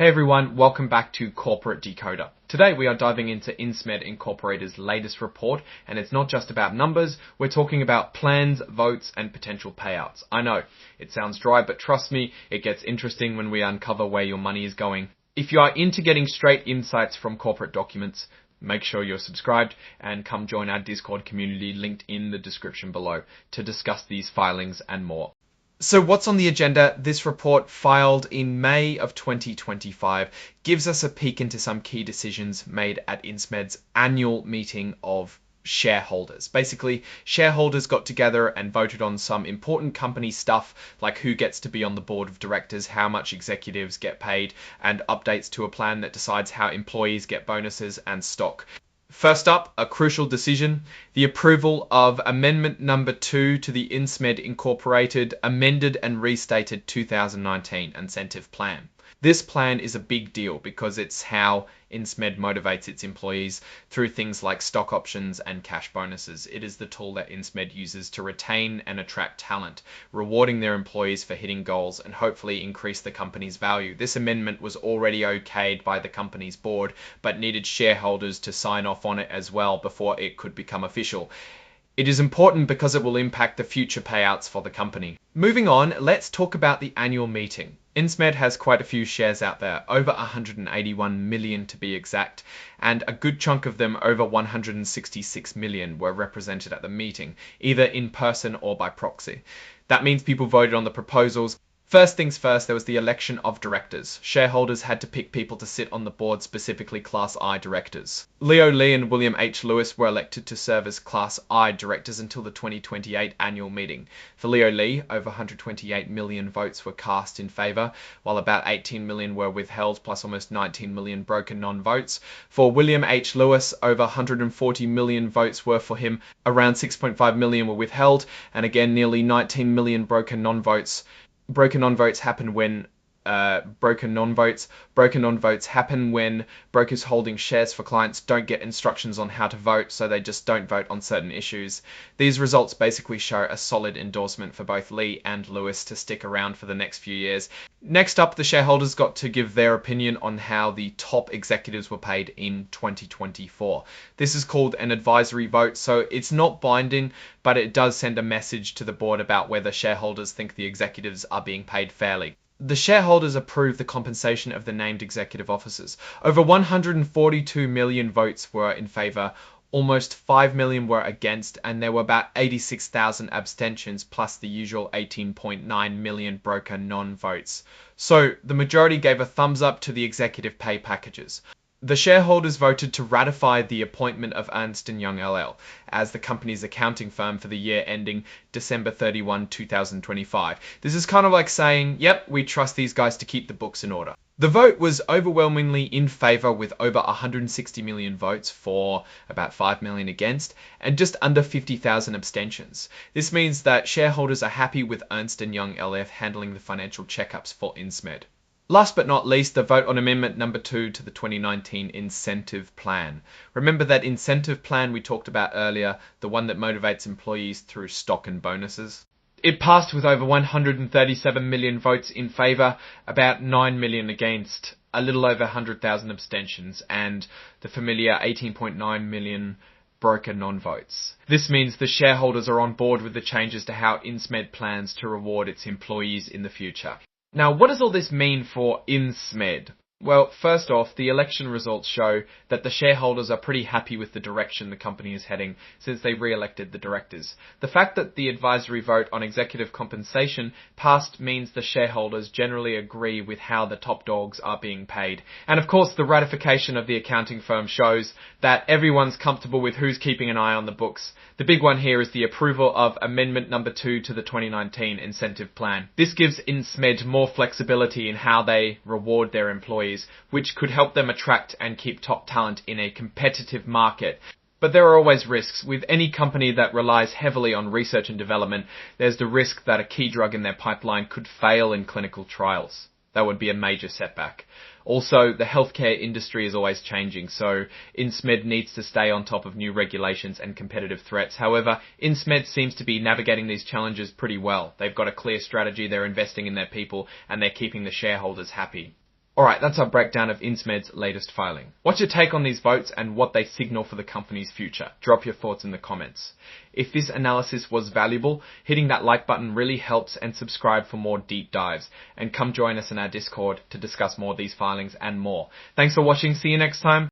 Hey everyone, welcome back to Corporate Decoder. Today we are diving into INSMED Incorporated's latest report, and it's not just about numbers, we're talking about plans, votes, and potential payouts. I know, it sounds dry, but trust me, it gets interesting when we uncover where your money is going. If you are into getting straight insights from corporate documents, make sure you're subscribed and come join our Discord community linked in the description below to discuss these filings and more. So what's on the agenda? This report, filed in May of 2025, gives us a peek into some key decisions made at INSMED's annual meeting of shareholders. Basically, shareholders got together and voted on some important company stuff, like who gets to be on the board of directors, how much executives get paid, and updates to a plan that decides how employees get bonuses and stock. First up, a crucial decision, the approval of Amendment Number 2 to the INSMED Incorporated Amended and Restated 2019 Incentive Plan. This plan is a big deal because it's how INSMED motivates its employees through things like stock options and cash bonuses. It is the tool that INSMED uses to retain and attract talent, rewarding their employees for hitting goals and hopefully increase the company's value. This amendment was already okayed by the company's board, but needed shareholders to sign off on it as well before it could become official. It is important because it will impact the future payouts for the company. Moving on, let's talk about the annual meeting. INSMED has quite a few shares out there, over 181 million to be exact, and a good chunk of them, over 166 million, were represented at the meeting, either in person or by proxy. That means people voted on the proposals. First things first, there was the election of directors. Shareholders had to pick people to sit on the board, specifically Class I directors. Leo Lee and William H. Lewis were elected to serve as Class I directors until the 2028 annual meeting. For Leo Lee, over 128 million votes were cast in favour, while about 18 million were withheld, plus almost 19 million broken non-votes. For William H. Lewis, over 140 million votes were for him, around 6.5 million were withheld, and again nearly 19 million broken non-votes. Broken non-votes happen when broken non-votes happen when brokers holding shares for clients don't get instructions on how to vote, so they just don't vote on certain issues. These results basically show a solid endorsement for both Lee and Lewis to stick around for the next few years. Next up, the shareholders got to give their opinion on how the top executives were paid in 2024. This is called an advisory vote, so it's not binding, but it does send a message to the board about whether shareholders think the executives are being paid fairly. The shareholders approved the compensation of the named executive officers. Over 142 million votes were in favour, almost 5 million were against, and there were about 86,000 abstentions, plus the usual 18.9 million broken non-votes. So the majority gave a thumbs up to the executive pay packages. The shareholders voted to ratify the appointment of Ernst & Young LL as the company's accounting firm for the year ending December 31, 2025. This is kind of like saying, yep, we trust these guys to keep the books in order. The vote was overwhelmingly in favour, with over 160 million votes for, about 5 million against, and just under 50,000 abstentions. This means that shareholders are happy with Ernst & Young LF handling the financial checkups for INSMED. Last but not least, the vote on Amendment Number 2 to the 2019 Incentive Plan. Remember that incentive plan we talked about earlier, the one that motivates employees through stock and bonuses? It passed with over 137 million votes in favour, about 9 million against, a little over 100,000 abstentions, and the familiar 18.9 million broken non-votes. This means the shareholders are on board with the changes to how INSMED plans to reward its employees in the future. Now, what does all this mean for INSMED? Well, first off, the election results show that the shareholders are pretty happy with the direction the company is heading since they re-elected the directors. The fact that the advisory vote on executive compensation passed means the shareholders generally agree with how the top dogs are being paid. And of course, the ratification of the accounting firm shows that everyone's comfortable with who's keeping an eye on the books. The big one here is the approval of Amendment Number 2 to the 2019 Incentive Plan. This gives INSMED more flexibility in how they reward their employees, which could help them attract and keep top talent in a competitive market. But there are always risks. With any company that relies heavily on research and development, there's the risk that a key drug in their pipeline could fail in clinical trials. That would be a major setback. Also, the healthcare industry is always changing, so INSMED needs to stay on top of new regulations and competitive threats. However, INSMED seems to be navigating these challenges pretty well. They've got a clear strategy, they're investing in their people, and they're keeping the shareholders happy. Alright, that's our breakdown of INSMED's latest filing. What's your take on these votes and what they signal for the company's future? Drop your thoughts in the comments. If this analysis was valuable, hitting that like button really helps, and subscribe for more deep dives. And come join us in our Discord to discuss more of these filings and more. Thanks for watching. See you next time.